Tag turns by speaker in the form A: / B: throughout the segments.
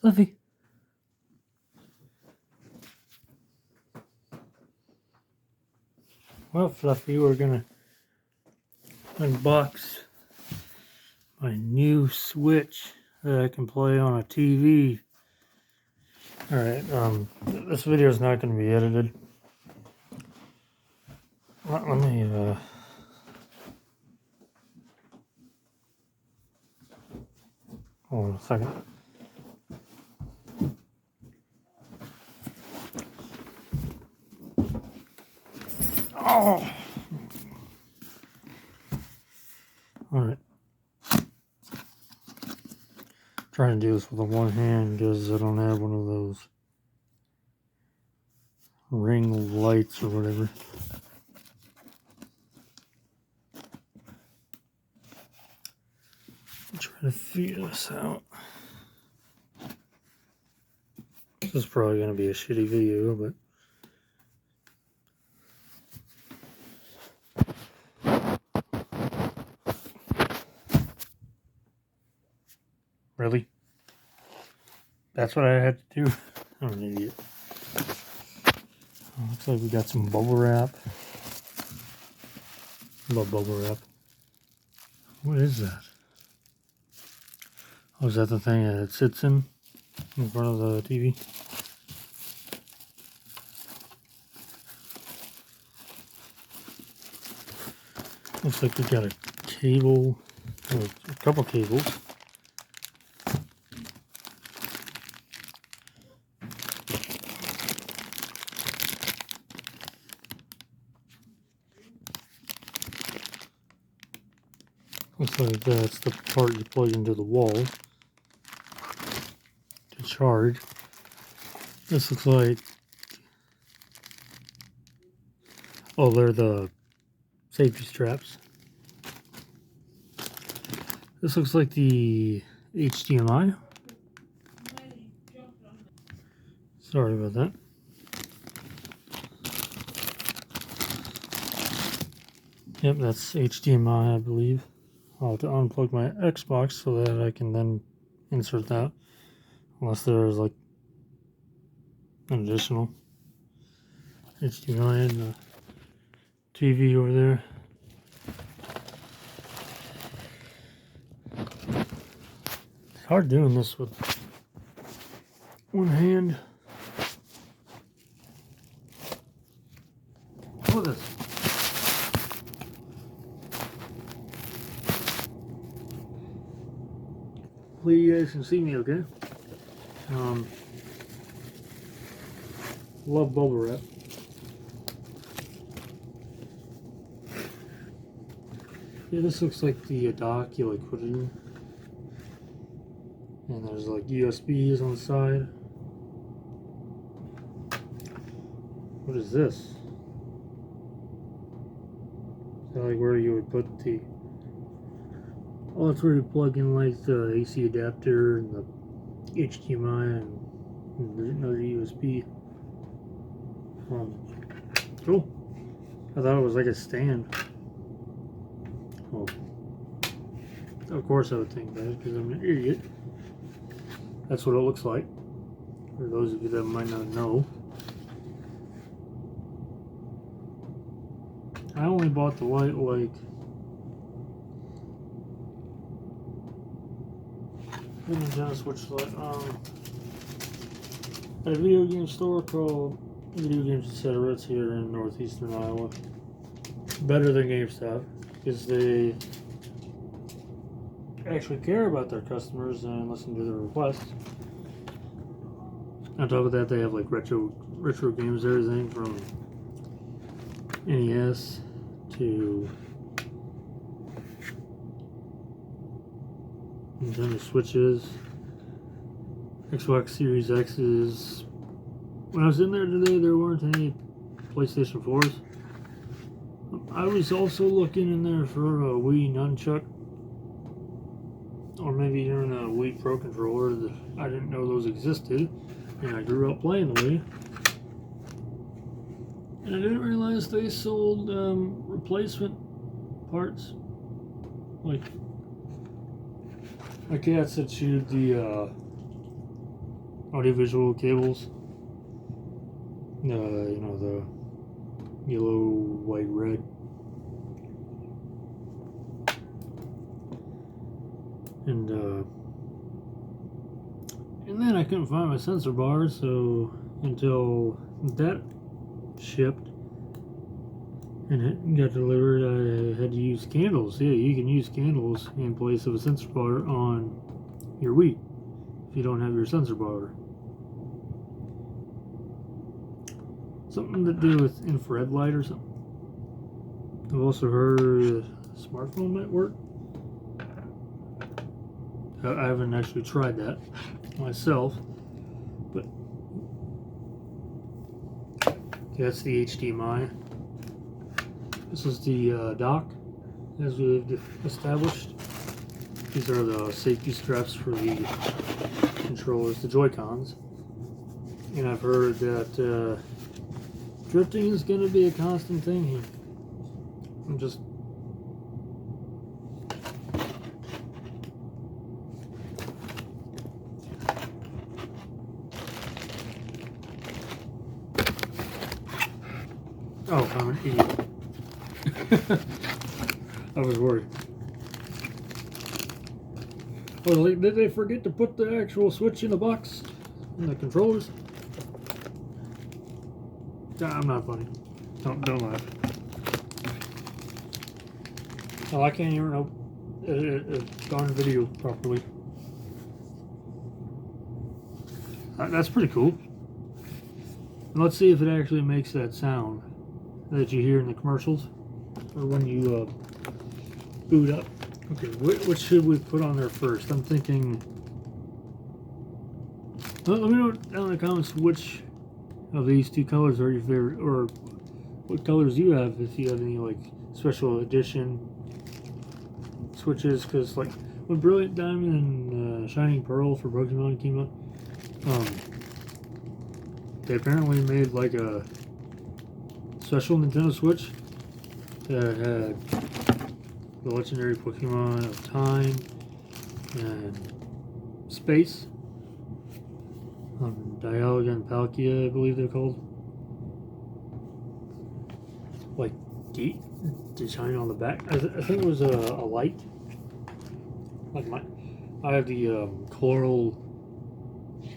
A: Fluffy. Well, Fluffy, we're gonna unbox my new Switch that I can play on a TV. Alright, this video is not gonna be edited. Let me, hold on a second. Oh! Alright. Trying to do this with one hand because I don't have one of those ring lights or whatever. Try to figure this out. This is probably going to be a shitty video, but really? That's what I had to do? I'm an idiot. Oh, looks like we got some bubble wrap. Love bubble wrap. What is that? Oh, is that the thing that it sits in front of the TV? Looks like we got a cable, or a couple cables. Looks like that's the part you plug into the wall to charge. This looks like, oh, they're the safety straps. This looks like the HDMI. Sorry about that. Yep, that's HDMI, I believe. I'll have to unplug my Xbox so that I can then insert that. Unless there's like an additional HDMI and the TV over there. It's hard doing this with one hand. Look at this. Hopefully you guys can see me okay. Love bubble wrap. Yeah, this looks like the dock you like put it in. And there's like USBs on the side. What is this? Is that like where you would put the... Oh, that's where you plug in like the AC adapter and the HDMI and another USB. Cool. I thought it was like a stand. Well, of course I would think that because I'm an idiot. That's what it looks like. For those of you that might not know. I only bought the light like... Nintendo Switch light. At a video game store called Video Games Etc. It's here in northeastern Iowa. Better than GameStop because they actually care about their customers and listen to their requests. On top of that, they have like retro games, everything from NES to Nintendo Switches, Xbox Series X's. When I was in there today, there weren't any PlayStation 4s. I was also looking in there for a Wii Nunchuck, or maybe even a Wii Pro Controller. That I didn't know those existed, and I grew up playing the Wii. And I didn't realize they sold replacement parts. Like my cat said she had the audiovisual cables. You know, the yellow, white, red. And then I couldn't find my sensor bar, so until that shipped and it got delivered, I had to use candles. Yeah, you can use candles in place of a sensor bar on your Wii if you don't have your sensor bar. Something to do with infrared light or something. I've also heard a smartphone might work. I haven't actually tried that myself, but that's the HDMI. This is the dock, as we've established. These are the safety straps for the controllers, the Joy-Cons. And I've heard that drifting is going to be a constant thing here. I'm just... Oh, I'm an idiot. I was worried. Well, did they forget to put the actual switch in the box? In the controllers? I'm not funny. Don't laugh. Oh, I can't even edit a darn video properly. That's pretty cool. And let's see if it actually makes that sound that you hear in the commercials or when you boot up. Okay, what should we put on there first? I'm thinking. Well, let me know down in the comments which of these two colors are your favorite, or what colors you have, if you have any like special edition switches. Because like when Brilliant Diamond and Shining Pearl for Pokemon came out, they apparently made like a special Nintendo Switch that had the legendary Pokemon of Time and Space, Dialga and Palkia, I believe they're called. Like design on the back. I think it was a light. Like I have the coral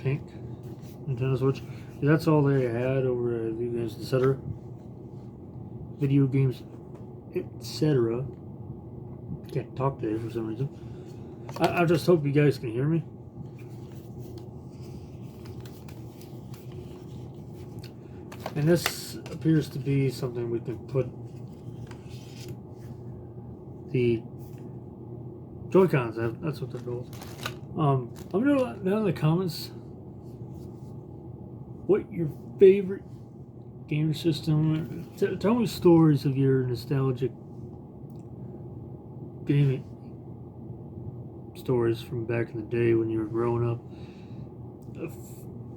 A: pink Nintendo Switch. That's all they had over at Video Games, etc. Video Games, etc. Can't talk today for some reason. I just hope you guys can hear me. And this appears to be something we can put the Joy-Cons, that's what they're called. Let me know down in the comments what your favorite game system. Tell me stories of your nostalgic gaming stories from back in the day when you were growing up.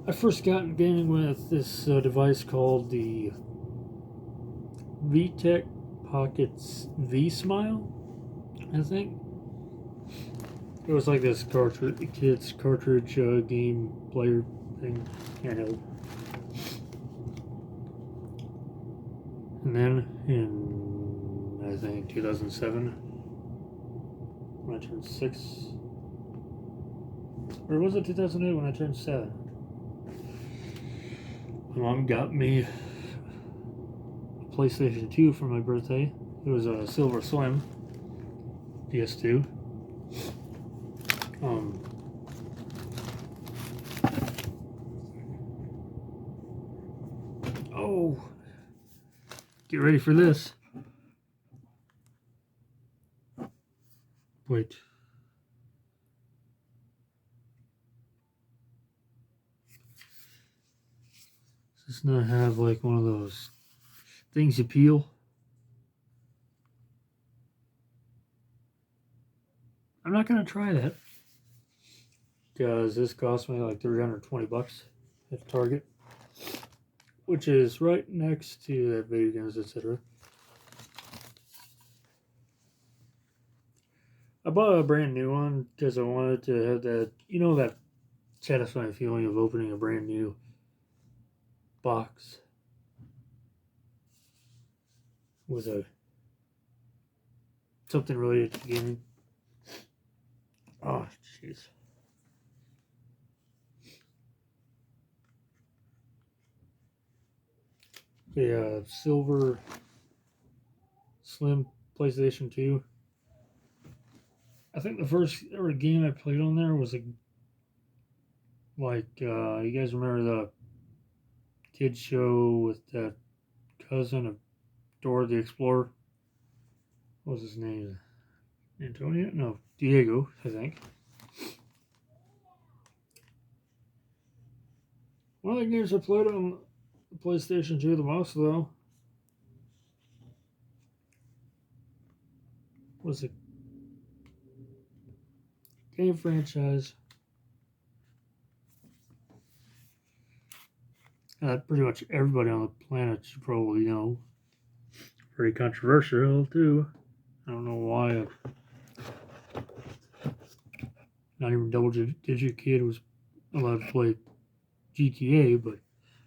A: I first got in gaming with this device called the VTech Pockets V-Smile, I think. It was like this kid's cartridge game player thing, handheld. And then in, I think, 2007, when I turned 6, or was it 2008 when I turned 7? My mom got me a PlayStation 2 for my birthday. It was a Silver Slim PS2. Oh, get ready for this. Wait. Does this not have like one of those things you peel? I'm not gonna try that because this cost me like $320 at Target, which is right next to that Video Games, etc. I bought a brand new one because I wanted to have that, you know, that satisfying feeling of opening a brand new box with something related to gaming. Oh, jeez. The Silver Slim PlayStation 2. I think the first ever game I played on there was you guys remember the kids show with that cousin of Dora the Explorer? What was his name? Antonio? No, Diego, I think. One of the games I played on the PlayStation 2 the most, though, was a game franchise pretty much everybody on the planet should probably know. Pretty controversial, too. I don't know why not even double-digit kid was allowed to play GTA, but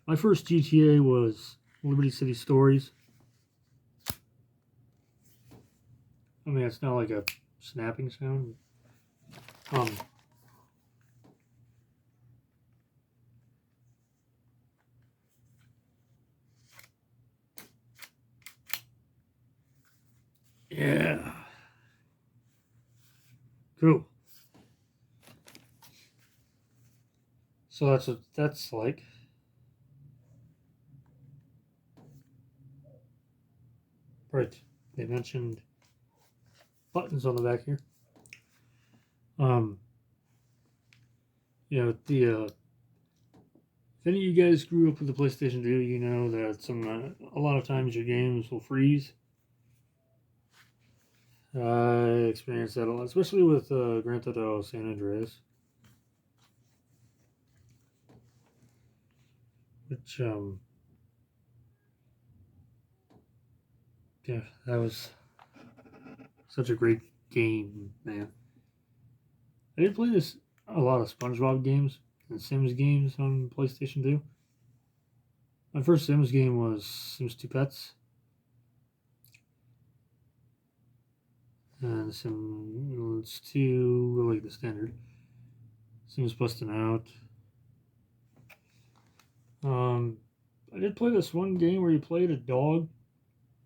A: my first GTA was Liberty City Stories. I mean, it's not like a snapping sound. Yeah. Cool. So that's what that's like. Right. They mentioned buttons on the back here. If any of you guys grew up with the PlayStation 2, you know that a lot of times your games will freeze. I experienced that a lot, especially with Grand Theft Auto San Andreas, which yeah, that was such a great game, man. I did play a lot of SpongeBob games and Sims games on PlayStation 2. My first Sims game was Sims 2 Pets. And Sims 2, like the standard. Sims Busting Out. I did play this one game where you played a dog.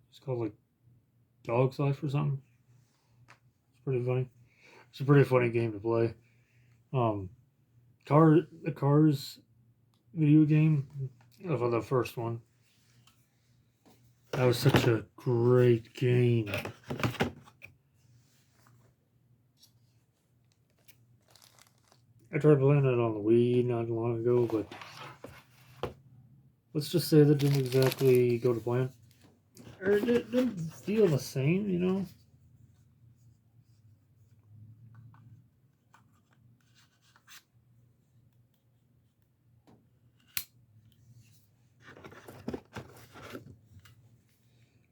A: It's called like Dog's Life or something. It's pretty funny. It's a pretty funny game to play. The Cars video game of the first one. That was such a great game. I tried playing it on the Wii not long ago, but let's just say that didn't exactly go to plan. Or it didn't feel the same, you know?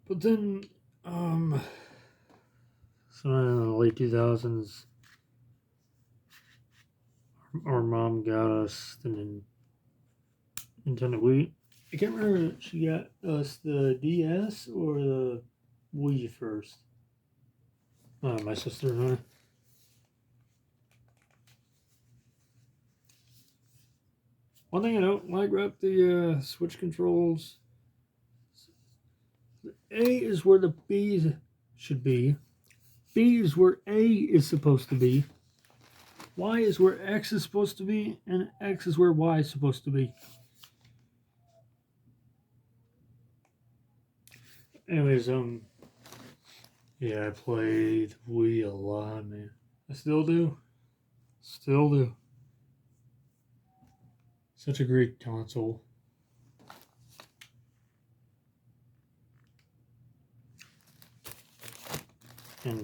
A: But then, so in the late 2000s, our mom got us the Nintendo Wii. I can't remember if she got us the DS or the Wii first. My sister and I. One thing I don't like about the Switch controls, A is where the B should be. B is where A is supposed to be. Y is where X is supposed to be, and X is where Y is supposed to be. Anyways, yeah, I played Wii a lot, man. I still do. Still do. Such a great console. And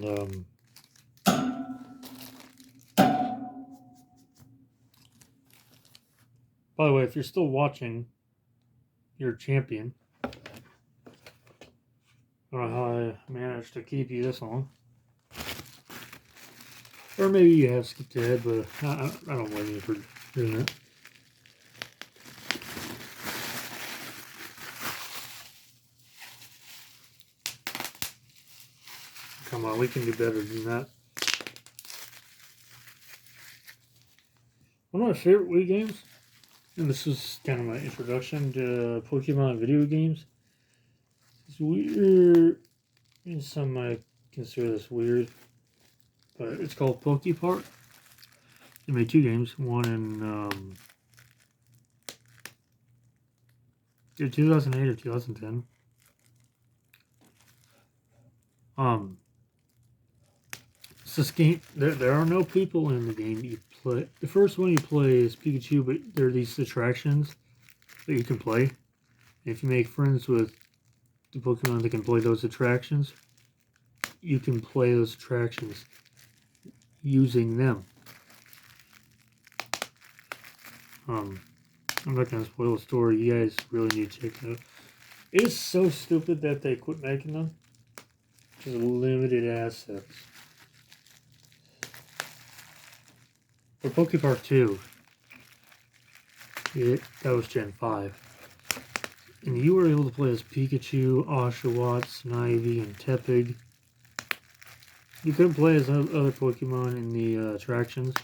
A: by the way, if you're still watching, you're a champion. I don't know how I managed to keep you this long. Or maybe you have skipped ahead, but I don't blame you for Isn't it? Come on, we can do better than that. One of my favorite Wii games, and this is kind of my introduction to Pokemon video games. It's weird. Some might consider this weird, but it's called PokePark. They made 2 games, one in 2008 or 2010. It's this game. There are no people in the game. You play the first one you play is Pikachu, but there are these attractions that you can play. And if you make friends with the Pokemon that can play those attractions, you can play those attractions using them. I'm not gonna spoil the story. You guys really need to check it out. It is so stupid that they quit making them. Just limited assets. For PokePark 2, that was Gen 5. And you were able to play as Pikachu, Oshawott, Snivy, and Tepig. You couldn't play as other Pokemon in the attractions.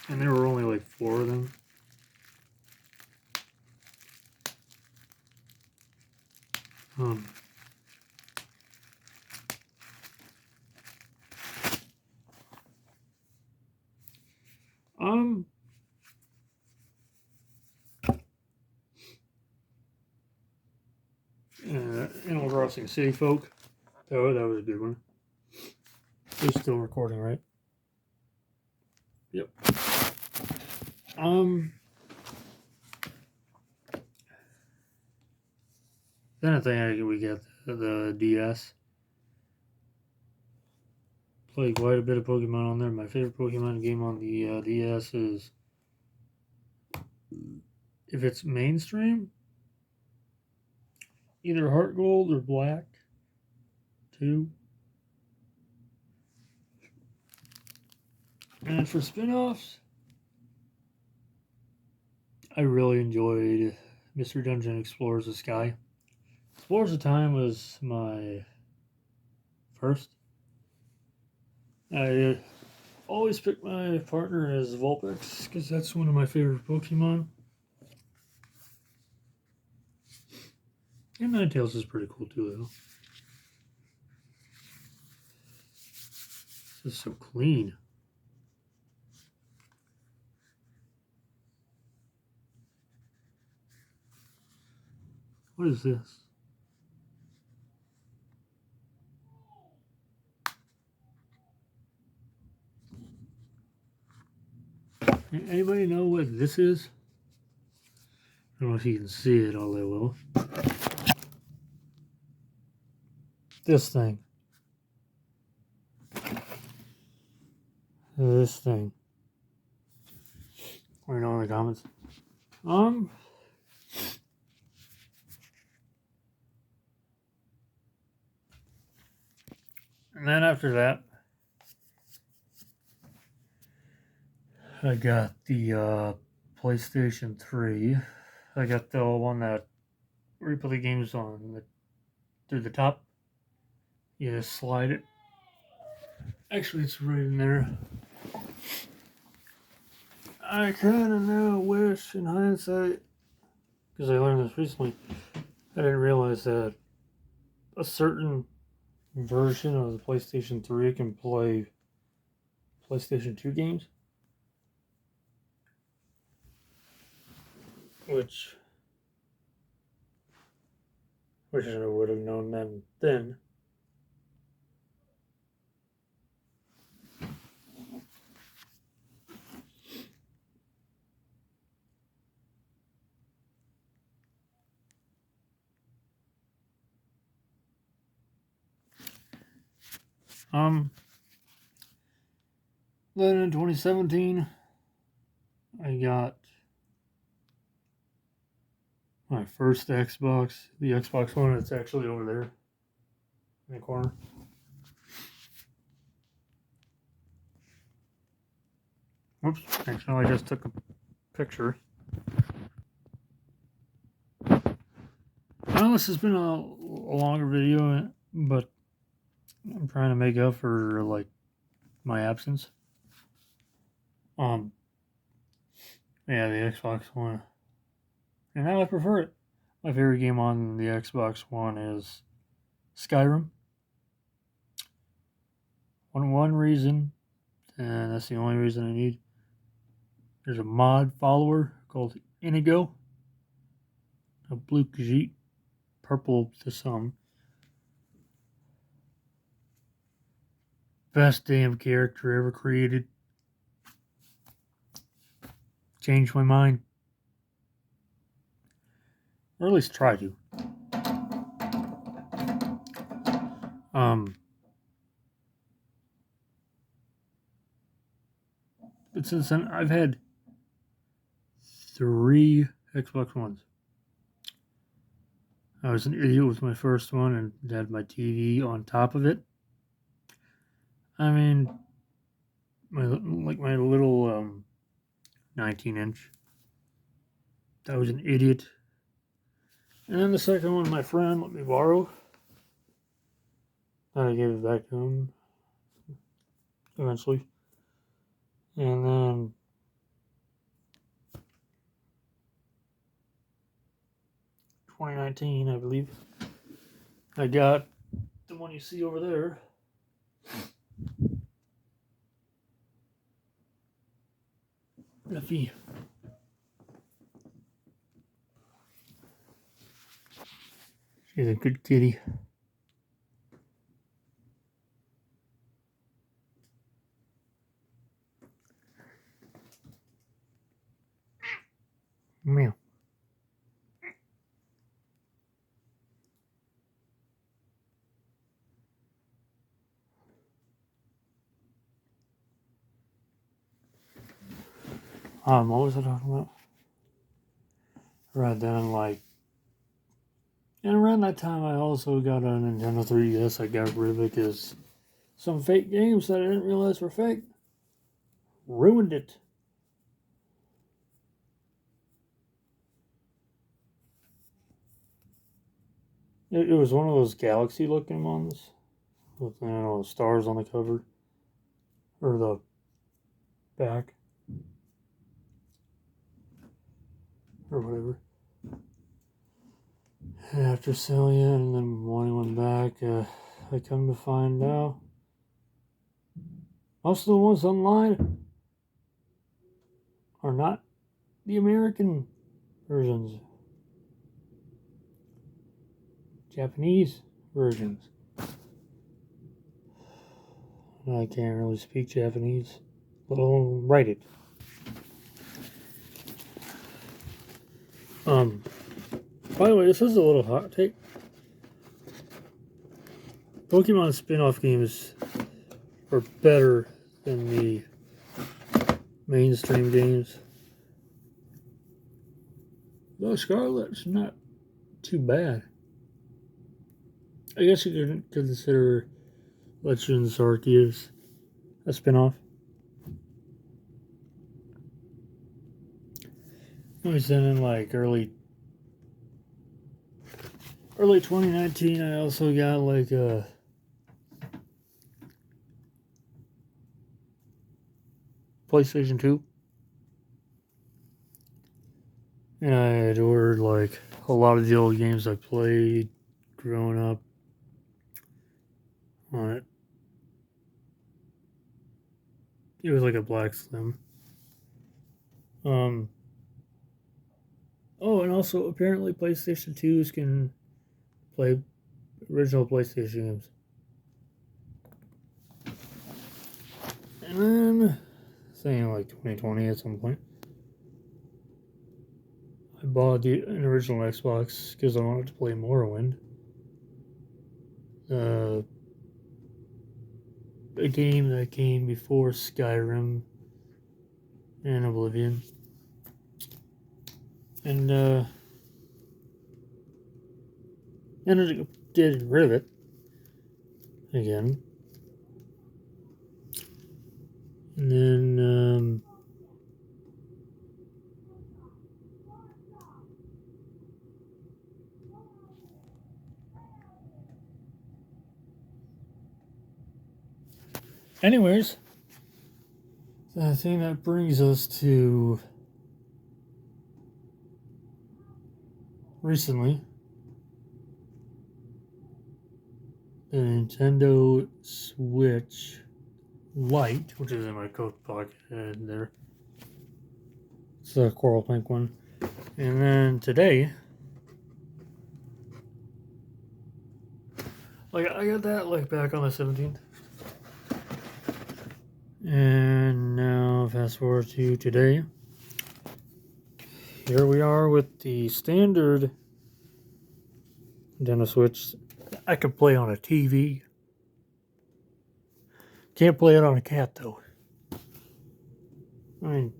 A: And there were only like 4 of them. Animal Crossing City Folk. Oh, that was a good one. We're still recording, right? Yep. Then I think we get the DS. Played quite a bit of Pokemon on there. My favorite Pokemon game on the DS is, if it's mainstream, either Heart Gold or Black 2. And for spin-offs, I really enjoyed Mr. Dungeon Explorers of Sky. Explorers of Time was my first. I always pick my partner as Vulpix because that's one of my favorite Pokemon. And Ninetales is pretty cool too, though. This is so clean. What is this? Anybody know what this is? I don't know if you can see it all that well. This thing. This thing. Let me know in the comments. And then after that, I got the PlayStation 3. I got the one that where you put the games on through the top. You just slide it. Actually, it's right in there. I kind of now wish, in hindsight, because I learned this recently, I didn't realize that a certain version of the PlayStation 3 can play PlayStation 2 games. Which I would have known then. Then in 2017, I got my first Xbox, the Xbox One. It's actually over there in the corner. Whoops, actually I just took a picture. I know this has been a longer video, but I'm trying to make up for like my absence. Yeah, the Xbox One, and how I prefer it. My favorite game on the Xbox One is Skyrim. One reason, and that's the only reason I need. There's a mod follower called Inigo, a blue Khajiit, purple to some. Best damn character ever created. Changed my mind. Or at least try to. But since then, I've had 3 Xbox Ones. I was an idiot with my first one and had my TV on top of it. I mean, my little 19-inch. I was an idiot. And then the second one, my friend let me borrow. I gave it back to him eventually. And then 2019, I believe, I got the one you see over there. Effie. She's a good kitty. Meow. What was I talking about? Right then, and around that time, I also got a Nintendo 3DS. I got rid of it because some fake games that I didn't realize were fake ruined it. It was one of those galaxy-looking ones with stars on the cover or the back or whatever. And after selling it and then wanting one back, I come to find out most of the ones online are not the American versions. Japanese versions. I can't really speak Japanese, let alone write it. By the way, this is a little hot take. Pokemon spin-off games are better than the mainstream games. Though Scarlet's not too bad. I guess you could consider Legends Arceus a spin-off. It was then in early 2019. I also got a PlayStation 2. And I had ordered a lot of the old games I played growing up on it. It was like a black slim. Oh, and also apparently PlayStation 2s can play original PlayStation games. And then, saying 2020 at some point, I bought an original Xbox because I wanted to play Morrowind. A game that came before Skyrim and Oblivion. And ended up getting rid of it again. And then Anyways, the thing that brings us to recently, the Nintendo Switch Lite, which is in my coat pocket and there. It's the coral pink one. And then today, like I got that like back on the 17th. And now fast forward to today. Here we are with the standard Nintendo Switch. I could play on a TV. Can't play it on a cat though. I mean,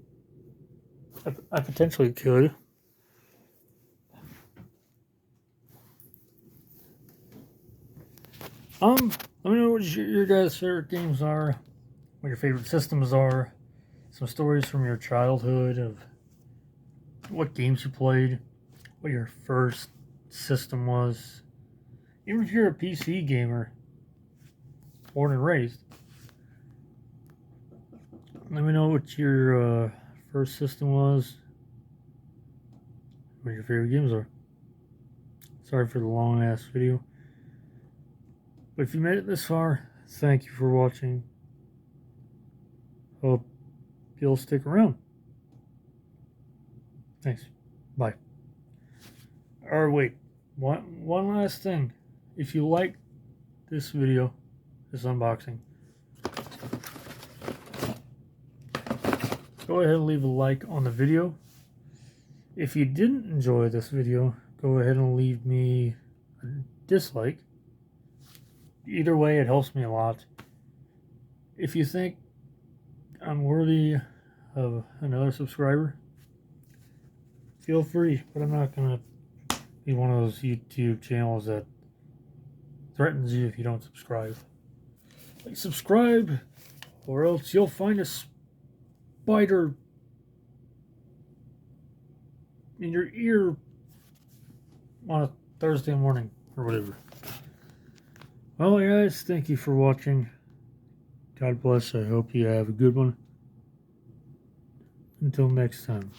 A: I potentially could. Let me know what your guys' favorite games are, what your favorite systems are, some stories from your childhood of what games you played, what your first system was. Even if you're a PC gamer, born and raised, let me know what your first system was, what your favorite games are. Sorry for the long ass video. But if you made it this far, thank you for watching. Hope you'll stick around. Thanks. Bye. Or wait, one last thing. If you like this video, this unboxing, go ahead and leave a like on the video. If you didn't enjoy this video, go ahead and leave me a dislike. Either way, it helps me a lot. If you think I'm worthy of another subscriber, feel free, but I'm not going to be one of those YouTube channels that threatens you if you don't subscribe. Like, subscribe, or else you'll find a spider in your ear on a Thursday morning, or whatever. Well, guys, thank you for watching. God bless. I hope you have a good one. Until next time.